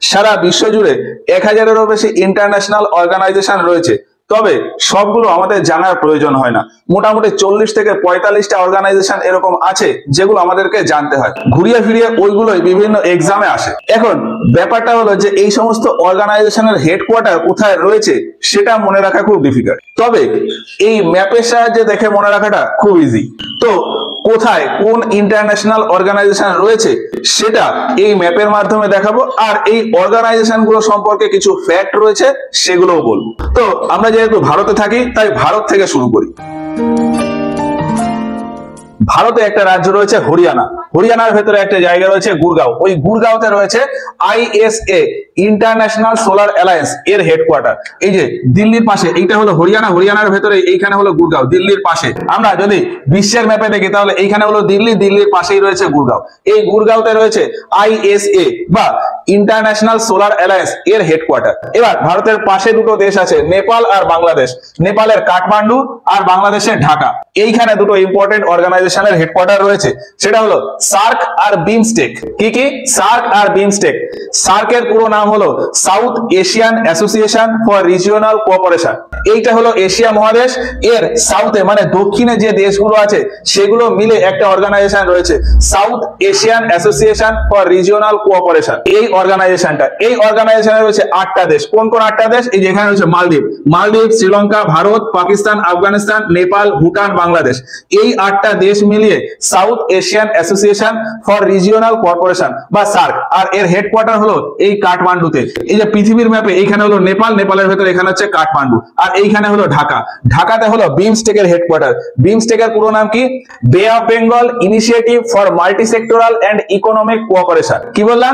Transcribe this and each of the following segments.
সারা বিশ্ব জুড়ে 1000-এরও বেশি ইন্টারন্যাশনাল অর্গানাইজেশন রয়েছে, তবে সবগুলো আমাদের জানার প্রয়োজন হয় না। মোটামুটি 40 থেকে 45টা অর্গানাইজেশন এরকম আছে যেগুলো আমাদেরকে জানতে হয়। ঘুরিয়ে ফিরিয়ে ওইগুলোই বিভিন্ন এক্সামে আসে। এখন ব্যাপারটা হলো যে এই সমস্ত অর্গানাইজেশনের হেডকোয়ার্টার কোথায় রয়েছে সেটা মনে রাখা খুব ডিফিকাল্ট, তবে এই ম্যাপের সাহায্যে দেখে মনে রাখাটা খুব ইজি। তো কোথায় কোন ইন্টারন্যাশনাল অর্গানাইজেশন রয়েছে সেটা এই ম্যাপের মাধ্যমে দেখাবো, আর এই অর্গানাইজেশন গুলো সম্পর্কে কিছু ফ্যাক্ট রয়েছে সেগুলোও বলবো। তো আমরা যেহেতু ভারতে থাকি তাই ভারত থেকে শুরু করি। ভারতে একটা রাজ্য রয়েছে হরিয়ানা, হরিয়ানার ভেতরে একটা জায়গা রয়েছে গুরগাঁও, ওই গুরগাঁওতে রয়েছে ISA ইন্টারন্যাশনাল সোলার অ্যালায়েন্স এর হেডকোয়ার্টার। এই যে দিল্লির পাশে এইটা হলো হরিয়ানা, হরিয়ানার ভেতরে এইখানে হলো গুরগাঁও, দিল্লির পাশে। আমরা যদি বিশ্বের ম্যাপে দেখি তাহলে এইখানে হলো দিল্লি, দিল্লির পাশেই রয়েছে গুরগাঁও। এই গুরগাঁওতে রয়েছে ISA বা ইন্টারন্যাশনাল সোলার অ্যালায়েন্স এর হেডকোয়ার্টার। এবার ভারতের পাশে দুটো দেশ আছে, নেপাল আর বাংলাদেশ। নেপালের কাঠমান্ডু আর বাংলাদেশের ঢাকা। এইখানে দুটো ইম্পর্টেন্ট অর্গানাইজেশনের হেডকোয়ার্টার রয়েছে, সেটা হলো সার্ক আর বিমস্টেক। কি কি? সার্ক আর বিমস্টেক। সার্কের পুরো নাম হলো south Asian association for regional cooperation. এইটা হলো এশিয়া মহাদেশ, এর সাউথে মানে দক্ষিণে যে দেশগুলো আছে সেগুলো মিলে একটা অর্গানাইজেশন রয়েছে, south Asian association for regional cooperation. এই অর্গানাইজেশনে রয়েছে 8টা দেশ। কোন কোন 8টা দেশ? এই যেখানে রয়েছে মালদ্বীপ, শ্রীলঙ্কা, ভারত, পাকিস্তান, আফগানিস্তান, নেপাল, ভুটান, বাংলাদেশ। এই 8টা দেশ মিলিয়ে south Asian association for regional cooperation বা সার্ক, আর এর হেডকোয়ার্টার হলো এই কাঠমান্ডুতে। এই যে পৃথিবীর ম্যাপে এইখানে হলো নেপাল, নেপালের ভেতরে এখানে হচ্ছে কাঠমান্ডু, আর এইখানে হলো ঢাকা। ঢাকাতে হলো বিমস্টেকের হেডকোয়ার্টার। বিমস্টেকের পুরো নাম কি? Bay of Bengal initiative for multi sectoral and economic cooperation. কি বললাম?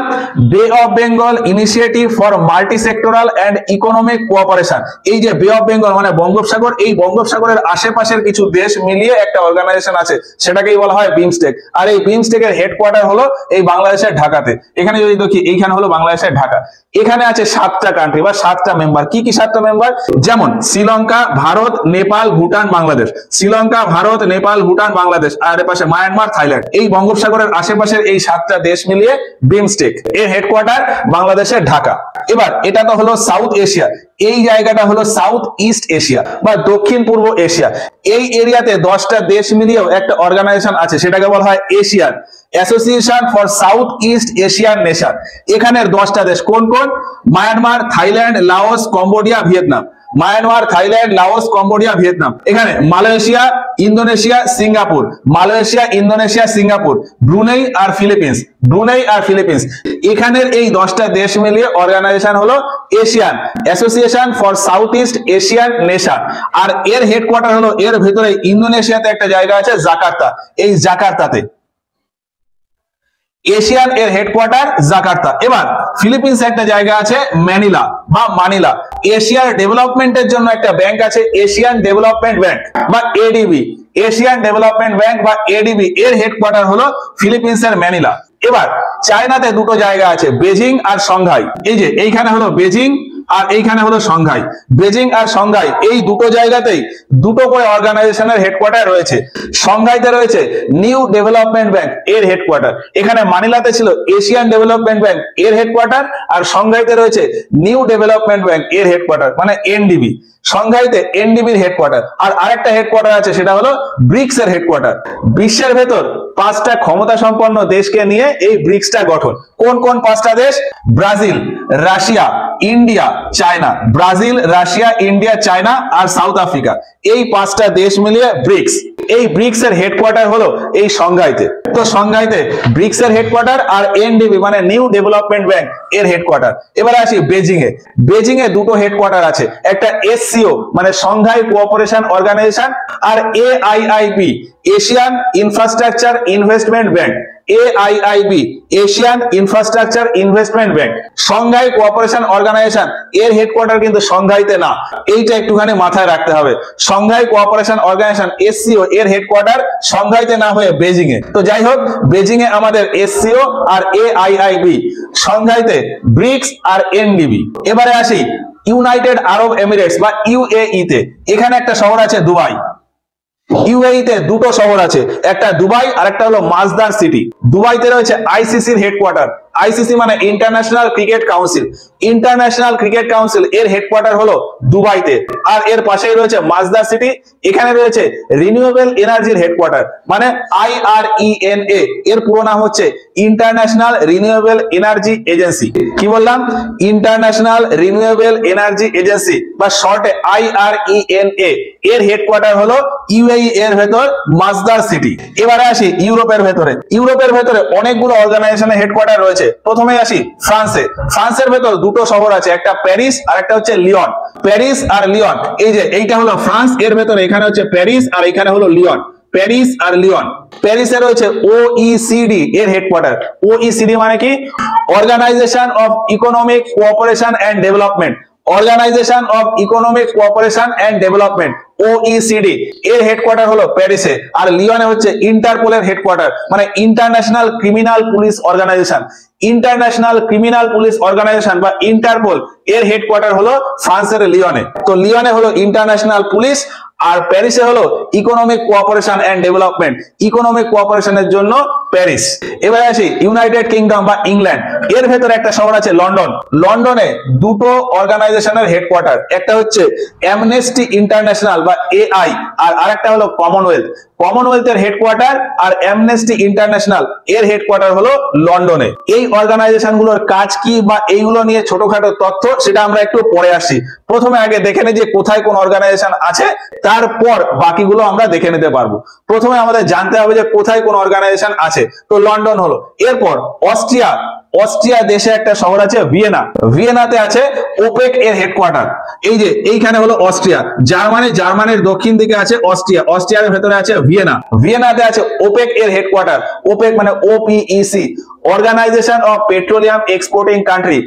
Bay of Bengal initiative for multi sectoral and economic cooperation. এই যে বে অফ বেঙ্গল মানে বঙ্গোপসাগর, এই বঙ্গোপসাগরের আশেপাশের কিছু দেশ মিলিয়ে একটা অর্গানাইজেশন আছে, সেটাকেই বলা হয় বিমস্টেক। আর এই বিমস্টেকের হেডকোয়ার্টার হলো এই বাংলাদেশের ঢাকাতে। এখানে যদি দেখি এইখানে হলো বাংলাদেশের ঢাকা। এখানে আছে 7টা কান্ট্রি বা 7টা মেম্বার। কি কি 7টা মেম্বার? যেমন শ্রীলঙ্কা, ভারত, নেপাল, ভুটান, বাংলাদেশ। শ্রীলঙ্কা, ভারত, নেপাল, ভুটান, বাংলাদেশ, আর এর পাশে মায়ানমার, থাইল্যান্ড। এই বঙ্গোপসাগরের আশেপাশের এই 7টা দেশ মিলিয়ে বিমস্টেক। এর হেডকোয়ার্টার বাংলাদেশের ঢাকা। এবার এটা তো হলো সাউথ এশিয়া, এই জায়গাটা হলো সাউথ ইস্ট এশিয়া বা দক্ষিণ পূর্ব এশিয়া। এই এরিয়াতে 10টা দেশ মিলিয়েও একটা অর্গানাইজেশন আছে, সেটাকে বলা হয় Asian association for south east Asian nation. এখানের 10টা দেশ কোন কোন? Myanmar, Thailand, Laos, Cambodia, Vietnam. Myanmar, Thailand, Laos, Cambodia, Vietnam. এখানে Malaysia, Indonesia, Singapore. Malaysia, Indonesia, Singapore, Brunei আর ফিলিপিন্স। ব্রুনেই আর ফিলিপিন্স। এখানের এই 10টা দেশ মিলিয়ে অর্গানাইজেশন হলো Asian association for south east Asian nation. আর এর হেডকোয়ার্টার হলো এর ভিতরে ইন্দোনেশিয়াতে একটা জায়গা আছে জাকার্তা। এই জাকার্তাতে এশিয়ান এর হেডকোয়ার্টার জাকার্তা। এবার ফিলিপিন্স একটা জায়গা আছে ম্যানিলা বা মানিলা। এশিয়ার ডেভেলপমেন্টের জন্য একটা ব্যাংক আছে, এশিয়ান ডেভেলপমেন্ট ব্যাংক বা এডিবি। এশিয়ান ডেভেলপমেন্ট ব্যাংক বা এডিবি এর হেডকোয়ার্টার হলো ফিলিপিন্সের ম্যানিলা। এবার চায়নাতে দুটো জায়গা আছে, বেজিং আর সাংহাই। এই যে এইখানে হলো বেজিং আর এইখানে হলো সাংহাই। বেজিং আর সাংহাই এই দুটো জায়গাতেই দুটো করে অর্গানাইজেশনের হেডকোয়ার্টার রয়েছে। সাংহাইতে রয়েছে নিউ ডেভেলপমেন্ট ব্যাংক এর হেডকোয়ার্টার। এখানে মানিলাতে ছিল এশিয়ান ডেভেলপমেন্ট ব্যাংক এর হেডকোয়ার্টার, আর সাংহাইতে রয়েছে নিউ ডেভেলপমেন্ট ব্যাংক এর হেডকোয়ার্টার মানে এনডিবি। সাংহাইতে এনডিবির হেডকোয়ার্টার। আর আরেকটা হেডকোয়ার্টার আছে, সেটা হলো ব্রিক্স এর হেডকোয়ার্টার। বিশ্বের ভেতর 5টা ক্ষমতা সম্পন্ন দেশকে নিয়ে এই ব্রিক্সটা গঠন। কোন কোন 5টা দেশ? Brazil, Russia, India, China. Brazil, Russia, India, China আর সাউথ আফ্রিকা। এই 5টা দেশ মিলিয়ে ব্রিক্স। এই ব্রিক্স এর হেডকোয়ার্টার হলো এই সাংহাইতে। তো সাংহাইতে ব্রিক্স এর হেডকোয়ার্টার আর এনডিবি মানে নিউ ডেভেলপমেন্ট ব্যাংক এর হেডকোয়ার্টার। এবার আসি বেজিং এ। বেজিং এ দুটো হেডকোয়ার্টার আছে, একটা এসসিও মানে সাংহাই কোঅপারেশন অর্গানাইজেশন, আর AIIB Asian infrastructure investment bank. AIIB Asian infrastructure investment bank. Shanghai cooperation organization এর হেডকোয়ার্টার কিন্তু সাংহাইতে না, এইটা একটুখানি মাথায় রাখতে হবে। সাংহাই কোঅপারেশন অর্গানাইজেশন এসসিও এর হেডকোয়ার্টার সাংহাইতে না হয়ে বেজিং এ। তো যাই হোক, বেজিং এ আমাদের এসসিও আর AIIB, সাংহাইতে ব্রিক্স আর এনডিবি। এবারে আসি ইউনাইটেড আরব এমিরেটস বা UAE তে। এখানে একটা শহর আছে দুবাই। UAE তে দুটো শহর আছে, একটা দুবাই আর একটা হলো মাজদার সিটি। দুবাইতে রয়েছে ICC এর হেডকোয়ার্টার, আইসিসি মানে international cricket council. International cricket council এর হেডকোয়ার্টার হলো দুবাইতে। আর এর পাশেই রয়েছে মাজদার সিটি, এখানে রয়েছে রিনিউয়েবল এনার্জির হেডকোয়ার্টার মানে IRENA, এর পুরো নাম হচ্ছে ইন্টারন্যাশনাল রিনিউয়েবল এনার্জি এজেন্সি। কি বললাম? ইন্টারন্যাশনাল রিনিউয়েবল এনার্জি এজেন্সি বা শর্টে IRENA, এর হেডকোয়ার্টার হলো ইউএই এর ভেতর মাজদার সিটি। এবারে আসি ইউরোপের ভেতরে। ইউরোপের ভেতরে অনেকগুলো অর্গানাইজেশনের হেডকোয়ার্টার রয়েছে। প্রথমে আসি ফ্রান্সে। ফ্রান্সের ভেতর দুটো শহর আছে, একটা প্যারিস আর একটা হচ্ছে লিওন। প্যারিস আর লিওন, এই যে এইটা হলো ফ্রান্স, এর ভেতরে এখানে হচ্ছে প্যারিস আর এখানে হলো লিওন। প্যারিস আর লিওন। প্যারিসে রয়েছে OECD এর হেডকোয়ার্টার। OECD মানে কি? Organization of economic cooperation and development. Organization of economic cooperation and development OECD, এর হেডকোয়ার্টার হলো প্যারিসে। আর লিওনে হচ্ছে ইন্টারপোলের হেডকোয়ার্টার মানে international criminal police organization. International criminal police organization বা ইন্টারপোল, এর হেডকোয়ার্টার হলো ফ্রান্সের লিওনে। তো লিওনে হলো ইন্টারন্যাশনাল পুলিশ আর প্যারিসে হলো economic cooperation and development. Economic কোঅপারেশনের জন্য প্যারিস। এবার আসি ইউনাইটেড কিংডম বা ইংল্যান্ড। এর ভেতরে একটা শহর আছে লন্ডন। লন্ডনে দুটো অর্গানাইজেশনের হেডকোয়ার্টার, একটা হচ্ছে অ্যামনেস্টি ইন্টারন্যাশনাল বা AI আর আরেকটা হলো কমনওয়েলথ। কমনওয়েলথের হেডকোয়ার্টার আর অ্যামনেস্টি ইন্টারন্যাশনাল এর হেডকোয়ার্টার হলো লন্ডনে। এই অর্গানাইজেশনগুলোর কাজ কি বা এইগুলো নিয়ে ছোটখাটো তথ্য সেটা আমরা একটু পরে আসি। প্রথমে আগে দেখে নিই যে কোথায় কোন অর্গানাইজেশন আছে, তারপর বাকিগুলো আমরা দেখে নিতে পারবো। প্রথমে আমাদের জানতে হবে যে কোথায় কোন অর্গানাইজেশন আছে। তো লন্ডন হলো। এরপর অস্ট্রিয়া। অস্ট্রিয়া দেশে একটা শহর আছে ভিয়েনা। ভিয়েনাতে আছে ওপেক এর হেডকোয়ার্টার। এই যে এইখানে হলো অস্ট্রিয়া। জার্মানি, জার্মানির দক্ষিণ দিকে আছে অস্ট্রিয়া। অস্ট্রিয়ার ভেতরে আছে ভিয়েনা। ভিয়েনাতে আছে ওপেক এর হেডকোয়ার্টার। ওপেক মানে OPEC, organization of petroleum exporting country.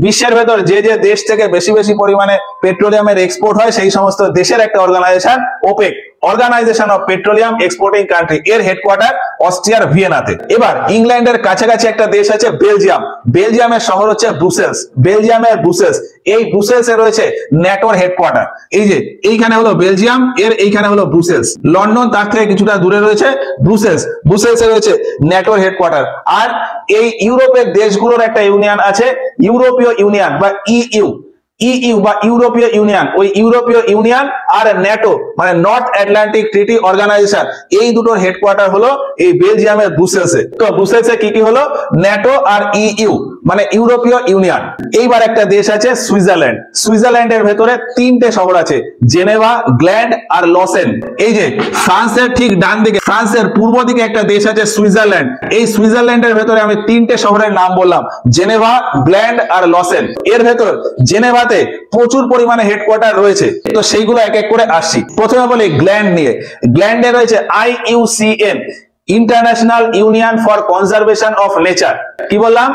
বিশ্বের ভেতর যে যে দেশ থেকে বেশি বেশি পরিমাণে পেট্রোলিয়ামের এক্সপোর্ট হয় সেই সমস্ত দেশের একটা organization OPEC, organization of petroleum exporting country, এর হেডকোয়ার্টার অস্ট্রিয়ার ভিয়েনাতে। এবার ইংল্যান্ডের কাছাকাছি একটা দেশ আছে বেলজিয়াম। বেলজিয়ামের শহর হচ্ছে ব্রুসেলস। বেলজিয়ামের ব্রুসেলস, এই ব্রুসেলসে রয়েছে ন্যাটোর হেডকোয়ার্টার। এই যে এইখানে হলো বেলজিয়াম, এর এইখানে হলো ব্রুসেলস। লন্ডন তার থেকে কিছুটা দূরে রয়েছে ব্রুসেলস। ব্রুসেলসে রয়েছে ন্যাটোর হেডকোয়ার্টার। আর এই ইউরোপের দেশগুলোর একটা ইউনিয়ন আছে, ইউরোপীয় ইউনিয়ন বা EU। EU বা ইউরোপীয় ইউনিয়ন, ওই ইউরোপীয় ইউনিয়ন আর ন্যাটো মানে নর্থ আটলান্টিক ট্রিটি অর্গানাইজেশন, এই দুটোর হেডকোয়ার্টার হলো এই বেলজিয়ামের ব্রুসেলসে। তো ব্রুসেলসে কি কি হলো? ন্যাটো আর EU মানে ইউরোপীয় ইউনিয়ন। এইবার একটা দেশ আছে সুইজারল্যান্ড। সুইজারল্যান্ডের ভেতরে তিনটে শহর আছে, জেনেভা, গ্ল্যান্ড আর লসেন। এই যে ফ্রান্সের ঠিক ডান দিকে, ফ্রান্সের পূর্ব দিকে একটা দেশ আছে সুইজারল্যান্ড। এই সুইজারল্যান্ডের ভেতরে আমি তিনটে শহরের নাম বললাম, জেনেভা, গ্ল্যান্ড আর লসেন। এর ভেতর জেনেভাতে প্রচুর পরিমাণে হেডকোয়ার্টার রয়েছে, তো সেইগুলো এক এক করে আসছি। প্রথমে বলি গ্ল্যান্ড নিয়ে। গ্ল্যান্ডে রয়েছে IUCN, international union for conservation of nature. কি বললাম?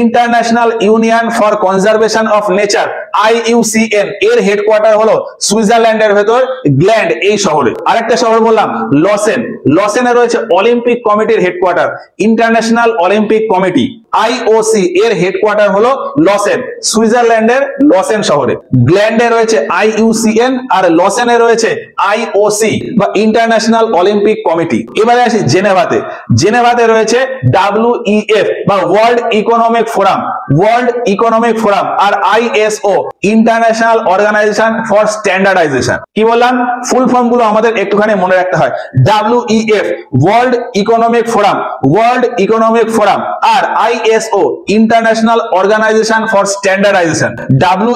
International union for conservation of nature, IUCN, এর হেডকোয়ার্টার হলো সুইজারল্যান্ডের ভেতর গ্ল্যান্ড এই শহরে। আরেকটা শহর বললাম লসেন। লসেনে রয়েছে অলিম্পিক কমিটির headquarter, international Olympic committee IOC, এর হেডকোয়ার্টার হলো লসেন, সুইজারল্যান্ডের লসেন শহরে। গ্ল্যান্ডে রয়েছে IUCN আর লসেনে রয়েছে IOC বা ইন্টারন্যাশনাল অলিম্পিক কমিটি। এবারে আসি জেনেভাতে। জেনেভাতে রয়েছে WEF বা world economic forum, world economic forum আর ISO, international organization for standardization. কি বললাম? ফুল ফর্ম গুলো আমাদের একটুখানি মনে রাখতে হয়। WEF world economic forum, world economic forum আর ISO international organization for standardization.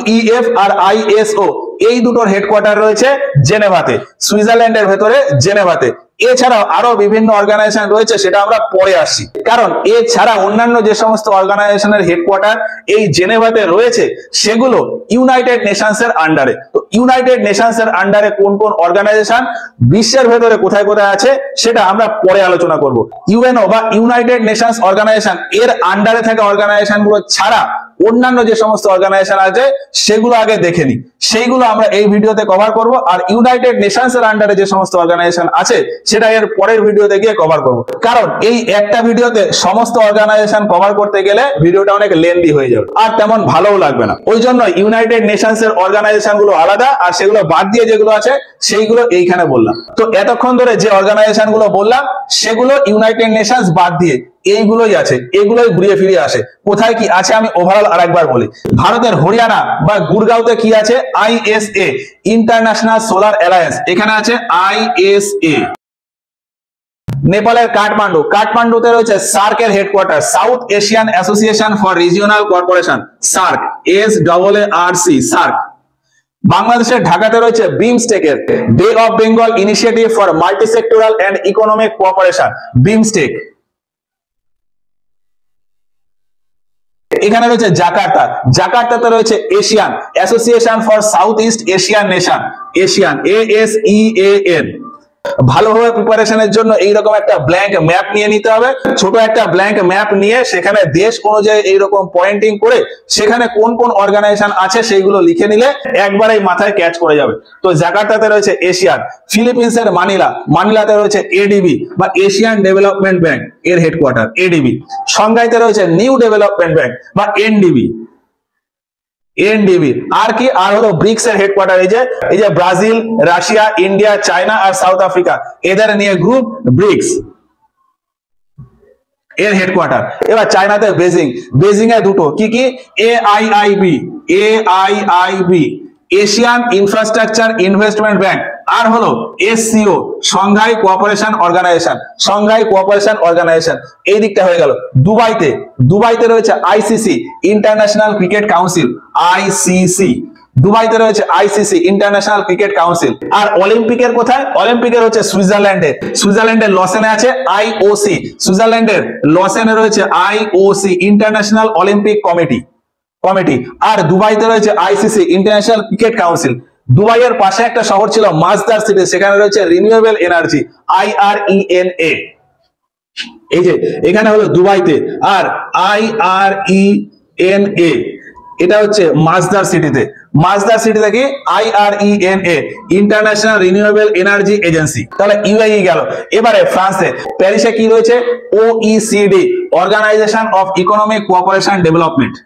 WEF আর ISO এই দুটোর হেডকোয়ার্টার রয়েছে জেনেভাতে, সুইজারল্যান্ডের ভেতরে জেনেভাতে। এছাড়াও আরো বিভিন্ন অর্গানাইজেশন রয়েছে, সেটা আমরা পরে আসছি। কারণ এছাড়া অন্যান্য যে সমস্ত অর্গানাইজেশনের হেডকোয়ার্টার এই জেনেভাতে রয়েছে সেগুলো ইউনাইটেড নেশনস এর আন্ডারে। তো ইউনাইটেড নেশনস এর আন্ডারে কোন কোন অর্গানাইজেশন বিশ্বের ভেতরে কোথায় কোথায় আছে সেটা আমরা পরে আলোচনা করব। UNO বা ইউনাইটেড নেশনস অর্গানাইজেশন, এর আন্ডারে থাকা অর্গানাইজেশন গুলো ছাড়া অন্যান্য যে সমস্ত অর্গানাইজেশন আছে সেগুলো আগে দেখে নি, সেইগুলো আমরা এই ভিডিওতে কভার করব। আর ইউনাইটেড নেশনস এর আন্ডারে যে সমস্ত অর্গানাইজেশন আছে সেটা এর পরের ভিডিওতে গিয়ে কভার করব, কারণ এই একটা ভিডিওতে সমস্ত অর্গানাইজেশন কভার করতে গেলে ভিডিওটা অনেক লেন্দি হয়ে যাবে আর তেমন ভালোও লাগবে না। ওই জন্য ইউনাইটেড নেশনস এর অর্গানাইজেশন গুলো আলাদা, আর সেগুলো বাদ দিয়ে যেগুলো আছে সেইগুলো এইখানে বললাম। তো এতক্ষণ ধরে যে অর্গানাইজেশন গুলো বললাম সেগুলো ইউনাইটেড নেশনস বাদ দিয়ে এইগুলোই আছে, এগুলোই ঘুরিয়ে ফিরিয়ে আসে। কোথায় কি আছে আমি ওভারঅল আরেকবার বলি। ভারতের হরিয়ানা বা গুরগাঁওতে কি আছে? আইএসএ, ইন্টারন্যাশনাল সোলার অ্যালায়েন্স, এখানে আছে আইএসএ। নেপালের কাঠমান্ডু, কাঠমান্ডুতে রয়েছে সার্ক এর headquarter, south Asian association for regional corporation, SAARC, SAARC, SAARC. বাংলাদেশের ঢাকাতে রয়েছে বিমস্টেকের বে of Bengal initiative for multi-sectoral and economic cooperation, BIMSTEC. এখানে রয়েছে জাকার্তা, জাকার্তাতে রয়েছে Asian association for south east Asian nation, Asian, ASEAN। ভালোভাবে প্রিপারেশনের জন্য এইরকম একটা ব্ল্যাঙ্ক ম্যাপ নিয়ে নিতে হবে। ছোট একটা ব্ল্যাঙ্ক ম্যাপ নিয়ে সেখানে দেশ অনুযায়ী এইরকম পয়েন্টিং করে সেখানে কোন কোন অর্গানাইজেশন আছে সেইগুলো লিখে নিলে একবারেই মাথায় ক্যাচ করে যাবে। তো জাকার্তাতে রয়েছে এশিয়ান, ফিলিপিন্সের মানিলা, মানিলাতে রয়েছে ADB বা এশিয়ান ডেভেলপমেন্ট ব্যাংক এর হেডকোয়ার্টার, ADB। সংঘাইতে রয়েছে নিউ ডেভেলপমেন্ট ব্যাংক বা NDB। আর কি? আর হলো ব্রিক্স এর হেডকোয়ার্টার, এই যে ব্রাজিল, রাশিয়া, ইন্ডিয়া, চায়না আর সাউথ আফ্রিকা, এদের নিয়ে গ্রুপ ব্রিক্স এর হেডকোয়ার্টার। এবার চায়নাতে বেজিং, বেজিং এ দুটো কি কি? AIIB, Asian infrastructure investment bank, আর হলো SCO, Shanghai cooperation organisation, Shanghai cooperation organisation. এই দিকটা হয়ে গেল। দুবাইতে রয়েছে ICC, international cricket council, ICC। দুবাইতে রয়েছে ICC, ইন্টারন্যাশনাল ক্রিকেট কাউন্সিল। আর অলিম্পিকের কোথায়? অলিম্পিকের হচ্ছে সুইজারল্যান্ডে, সুইজারল্যান্ডের লসেনে আছে IOC, সুইজারল্যান্ডের লসেনে রয়েছে IOC, ইন্টারন্যাশনাল অলিম্পিক কমিটি। আর দুবাইতে রয়েছে ICC, ইন্টারন্যাশনাল ক্রিকেট কাউন্সিল। দুবাইয়ের পাশে একটা শহর ছিল মাসদার সিটি, সেখানে রয়েছে রিনিউয়েবল এনার্জি, IRENA। এই যে এখানে হলো দুবাইতে, আর IRENA এটা হচ্ছে মাসদার সিটিতে। মাসদার সিটিতে কি? IRENA, international renewable energy agency. তাহলে ইউএই গেল। এবারে ফ্রান্সে, প্যারিসে কি রয়েছে? OECD, organisation of economic cooperation development,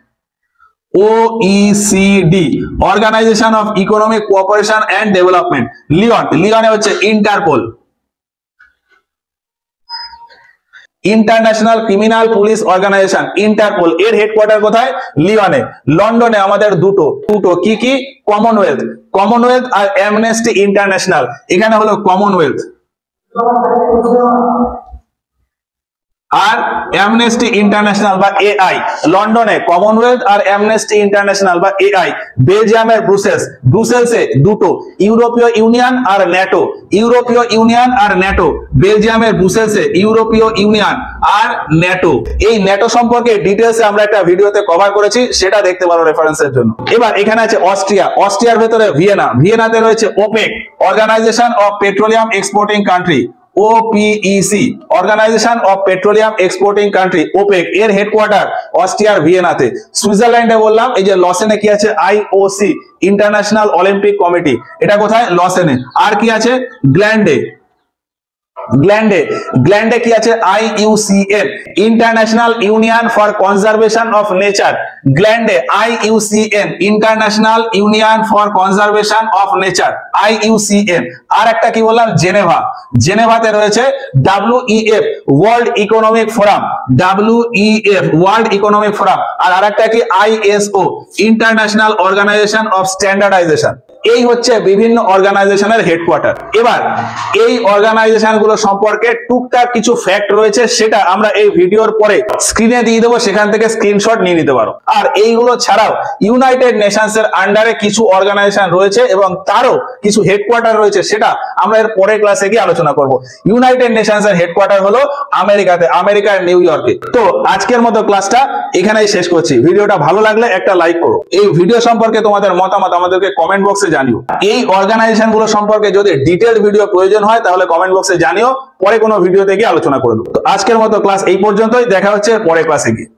OECD, organisation of economic cooperation and development. লিওনে হচ্ছে Interpol, international criminal police organisation, Interpol, এর হেডকোয়ার্টার কোথায়? লিওনে। লন্ডনে আমাদের দুটো কি কি? কমনওয়েলথ আর অ্যামনেস্টি ইন্টারন্যাশনাল। এখানে হলো কমনওয়েলথ আর অ্যামনেস্টি ইন্টারন্যাশনাল বা AI। লন্ডনে কমনওয়েলথ আর অ্যামনেস্টি ইন্টারন্যাশনাল বা AI। বেলজিয়ামের ব্রুসেলসে দুটো, ইউরোপীয় ইউনিয়ন আর ন্যাটো, ইউরোপীয় ইউনিয়ন আর ন্যাটো। বেলজিয়ামের ব্রুসেলসে ইউরোপীয় ইউনিয়ন আর ন্যাটো। এই ন্যাটো সম্পর্কে ডিটেইলসে আমরা একটা ভিডিওতে কভার করেছি, সেটা দেখতে পারো রেফারেন্সের জন্য। এবার এখানে আছে অস্ট্রিয়া, অস্ট্রিয়ার ভেতরে ভিয়েনাতে রয়েছে OPEC, organization of petroleum exporting country, OPEC, organization of petroleum exporting country, OPEC, এর হেডকোয়ার্টার অস্ট্রিয়ার ভিয়েনাতে। সুইজারল্যান্ডে বললাম এই যে লসেনে কি আছে? IOC, ইন্টারন্যাশনাল অলিম্পিক কমিটি, এটা কোথায়? লসেনে। আর কি আছে? গ্ল্যান্ডে কি আছে? IUCN, international union for conservation of nature. গ্ল্যান্ডে IUCN, international union for conservation of nature, IUCN। আর একটা কি বললাম? জেনেভাতে রয়েছে WEF, world economic forum, WEF, world economic forum. আর আরেকটা কি? ISO, international organisation of standardisation. এই হচ্ছে বিভিন্ন অর্গানাইজেশনের হেডকোয়ার্টার। এবার এই অর্গানাইজেশন গুলো সম্পর্কে টুকটাক কিছু ফ্যাক্ট রয়েছে, সেটা আমরা এই ভিডিওর পরে স্ক্রিনে দিয়ে দেবো, সেখান থেকে স্ক্রিনশট নিয়ে নিতে পারো। আর এইগুলো ছাড়াও ইউনাইটেড নেশনস এর আন্ডারে কিছু অর্গানাইজেশন রয়েছে এবং তারও কিছু হেডকোয়ার্টার রয়েছে, সেটা আমরা এর পরের ক্লাসে গিয়ে আলোচনা করব। ইউনাইটেড নেশনস এর হেডকোয়ার্টার হলো আমেরিকাতে, আমেরিকার নিউ ইয়র্কে। তো আজকের মতো ক্লাসটা এখানেই শেষ করছি। ভিডিওটা ভালো লাগলে একটা লাইক করো। এই ভিডিও সম্পর্কে তোমাদের মতামত আমাদেরকে কমেন্ট বক্সে জানিও। এই অর্গানাইজেশন গুলো সম্পর্কে যদি ডিটেইলড ভিডিও প্রয়োজন হয় তাহলে কমেন্ট বক্সে জানিও, পরে কোনো ভিডিওতে গিয়ে আলোচনা করে দেবো। তো আজকের মতো ক্লাস এই পর্যন্তই, দেখা হচ্ছে পরের ক্লাসে গিয়ে।